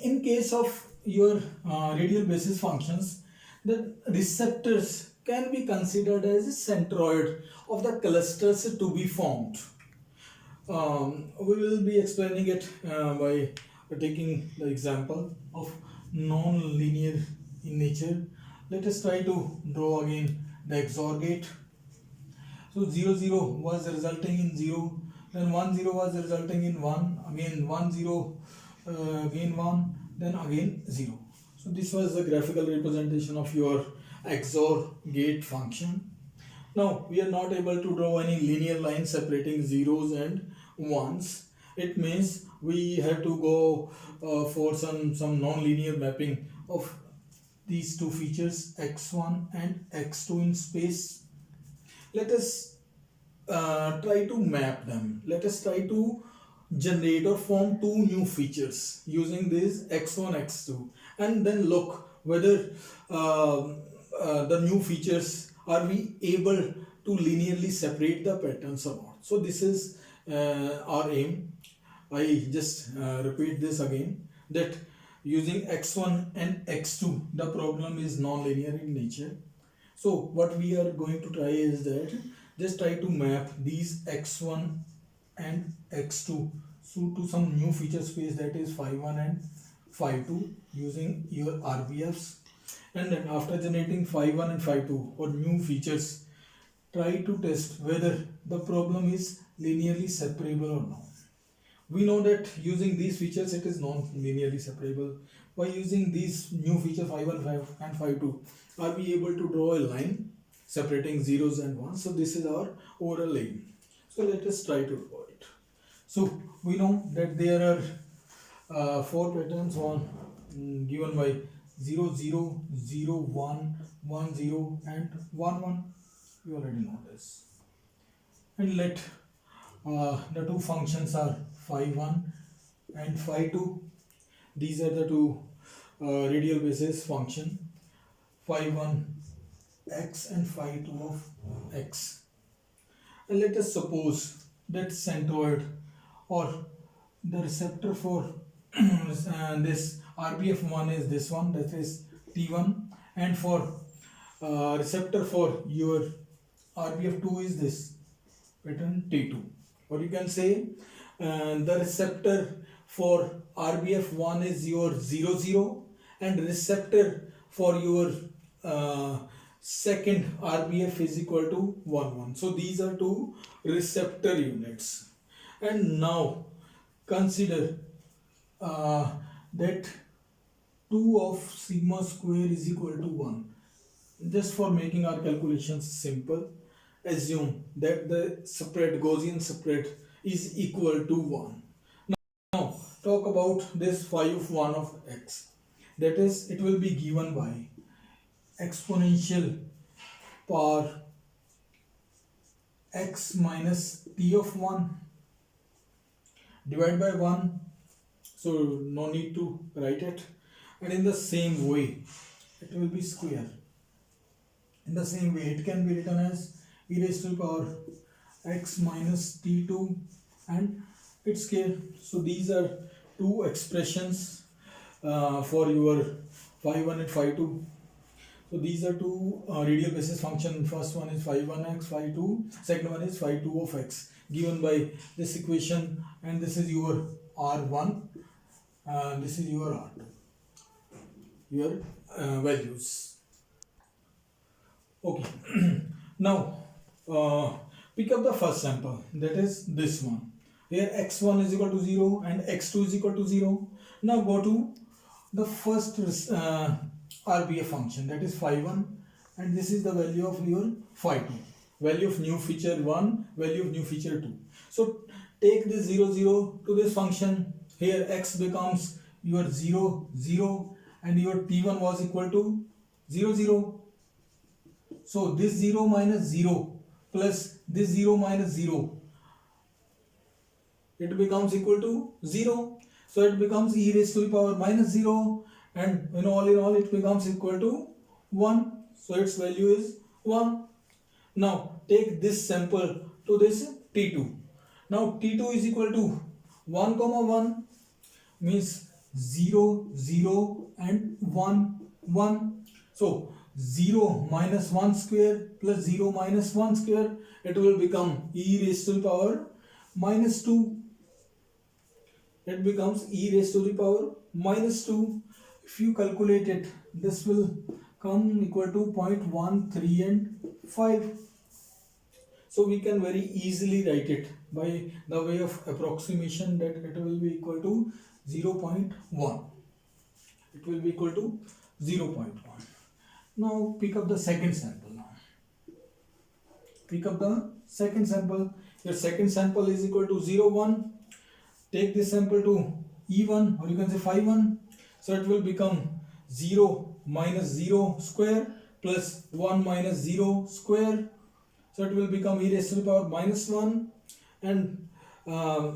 in case of your radial basis functions, the receptors can be considered as a centroid of the clusters to be formed. We will be explaining it by taking the example of non-linear in nature. Let us try to draw again the XOR gate. So 0 0 was resulting in 0, then 1 0 was resulting in 1, again 1 0, again 1, then again 0. So this was the graphical representation of your XOR gate function. Now we are not able to draw any linear line separating zeros and ones. It means we have to go for some non-linear mapping of these two features x1 and x2 in space. Let us try to map them. Let us try to generate or form two new features using this x1 x2 and then look whether the new features are we able to linearly separate the patterns or not. So this is our aim. I just repeat this again, that using x1 and x2 the problem is non-linear in nature. So what we are going to try is that just try to map these x1 and x2 so to some new feature space, that is phi1 and phi2, using your RBFs. And then after generating phi1 and phi2 or new features, try to test whether the problem is linearly separable or not. We know that using these features it is non-linearly separable. By using these new features phi1 and phi2, are we able to draw a line separating zeros and ones? So this is our overall aim. So let us try to draw it. So we know that there are 4 patterns given by 0 0 0 1 1 0 and 1 1. You already know this. And let the two functions are phi1 and phi2. These are the two radial basis function, phi1 x and phi2 of x. And let us suppose that centroid or the receptor for this RBF1 is this one, that is T1, and for receptor for your RBF2 is this pattern T2. Or you can say the receptor for RBF1 is your 0 0 and receptor for your second RBF is equal to 1 1. So these are two receptor units. And now consider that 2 of sigma square is equal to 1. Just for making our calculations simple, assume that the spread, Gaussian spread, is equal to 1. Now talk about this phi of 1 of x. That is, it will be given by exponential power x minus t of 1 divided by 1. So no need to write it. And in the same way, it will be square. In the same way, it can be written as e raised to the power x minus t2 and its square. So these are two expressions for your phi1 and phi2. So these are two radial basis function. First one is phi1x, phi2. Second one is phi2 of x, given by this equation, and this is your r1, this is your r2, your values. Okay. Now pick up the first sample, that is this one. Here x1 is equal to 0 and x2 is equal to 0. Now go to the first RBF function, that is phi1, and this is the value of your phi2, value of new feature 1, value of new feature 2. So take this 0 0 to this function. Here x becomes your 0 0 and your t1 was equal to 0 0. So this 0 minus 0 plus this 0 minus 0, it becomes equal to 0. So it becomes e raised to the power minus 0, and in all it becomes equal to 1. So its value is 1. Now take this sample to this t2. Now t2 is equal to 1 comma 1, means 0, 0 and 1, 1. So 0 minus 1 square plus 0 minus 1 square, it will become e raised to the power minus 2. It becomes e raised to the power minus 2. If you calculate it, this will come equal to 0.13 and 5. So we can very easily write it by the way of approximation that it will be equal to 0.1. It will be equal to 0.1. Now pick up the second sample now. Pick up the second sample. Your second sample is equal to 0, 1. Take this sample to E1 or you can say phi 1. So it will become 0 minus 0 square plus 1 minus 0 square. So it will become e raised to the power minus 1 and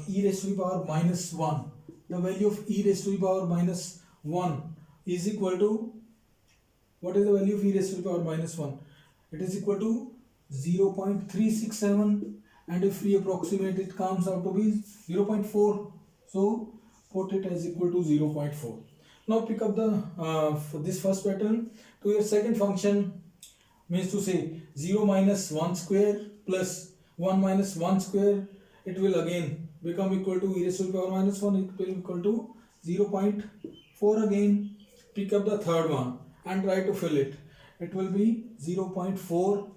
e raised to the power minus 1. The value of e raised to the power minus 1 is equal to, what is the value of e raised to the power minus 1? It is equal to 0.367, and if we approximate it comes out to be 0.4. So put it as equal to 0.4. Now pick up the for this first pattern to your second function, means to say 0 minus 1 square plus 1 minus 1 square, it will again become equal to e raised to the power minus 1, it will be equal to 0.4 again. Pick up the third one and try to fill it. It will be 0.4,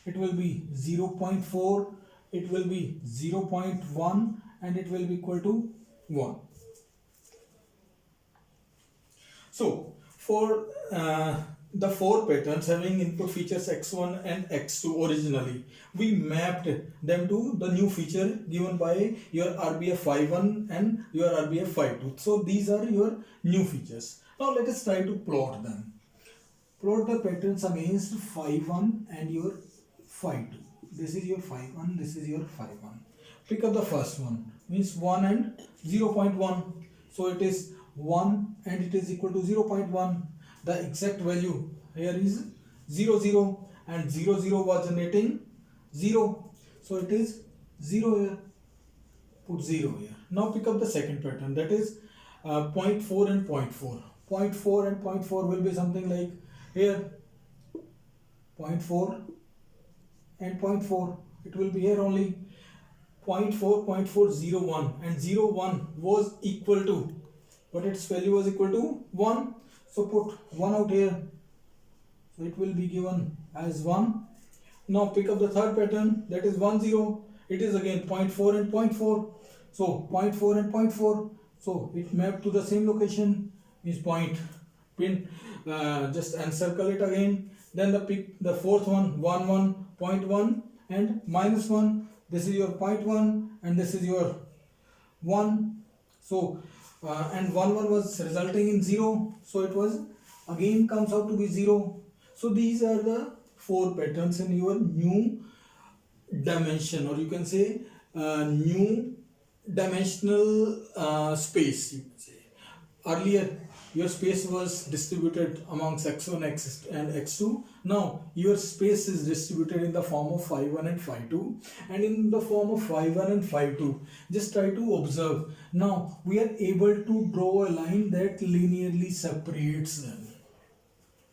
it will be 0.4, it will be 0.1 and it will be equal to 1. So for the four patterns having input features x1 and x2 originally, we mapped them to the new feature given by your RBF phi 1 and your RBF phi 2. So these are your new features. Now let us try to plot them. Plot the patterns against phi 1 and your phi 2. This is your phi 1, this is your phi 1. Pick up the first one, means 1 and 0.1. So it is 1 and it is equal to 0.1. The exact value here is 0, 0 and 0, 0 was generating 0. So it is 0 here. Put 0 here. Now pick up the second pattern, that is 0.4 and 0.4. 0.4 and 0.4 will be something like here 0.4 and 0.4. It will be here only 0.4, 0.401 and 0.1 was equal to, but its value was equal to 1. So put 1 out here. So it will be given as 1. Now pick up the third pattern, that is 1, 0. It is again 0.4 and 0.4. So 0.4 and 0.4. So it mapped to the same location, is point. Pin, just encircle it again. Then the fourth one, 1, 1, 0.1 and minus 1. This is your 0.1 and this is your 1. So and 1, 1 was resulting in 0. So it was again comes out to be 0. So these are the four patterns in your new dimension, or you can say new dimensional space. You can say earlier your space was distributed amongst x1, x and x2. Now your space is distributed in the form of phi 1 and phi 2, and in the form of phi 1 and phi 2. Just try to observe. Now we are able to draw a line that linearly separates them.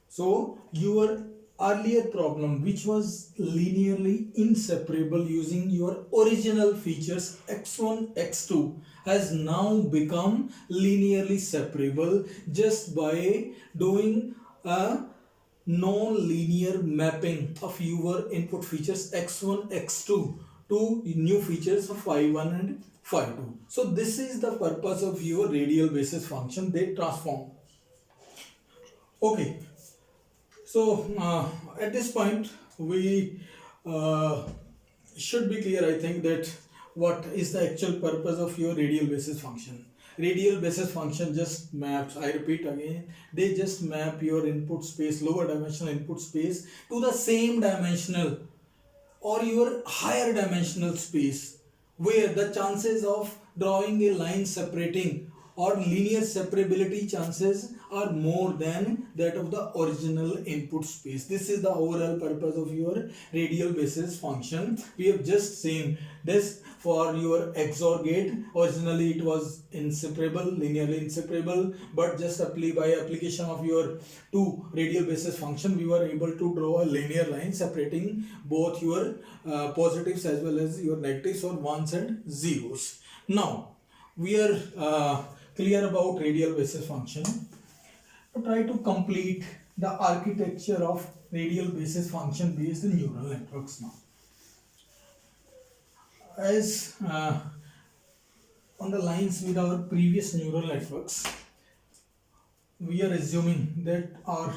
So your earlier problem, which was linearly inseparable using your original features x1, x2, has now become linearly separable just by doing a non-linear mapping of your input features x1, x2 to new features of phi 1 and phi 2. So this is the purpose of your radial basis function, they transform. Okay. So at this point we should be clear, I think, that what is the actual purpose of your radial basis function. Radial basis function just maps, I repeat again, they just map your input space, lower dimensional input space, to the same dimensional or your higher dimensional space, where the chances of drawing a line separating or linear separability chances are more than that of the original input space. This is the overall purpose of your radial basis function. We have just seen this for your XOR gate. Originally it was inseparable, linearly inseparable, but just by application of your two radial basis function, we were able to draw a linear line separating both your positives as well as your negatives, or ones and zeros. Now we are clear about radial basis function. To try to complete the architecture of radial basis function based neural networks now. As on the lines with our previous neural networks, we are assuming that our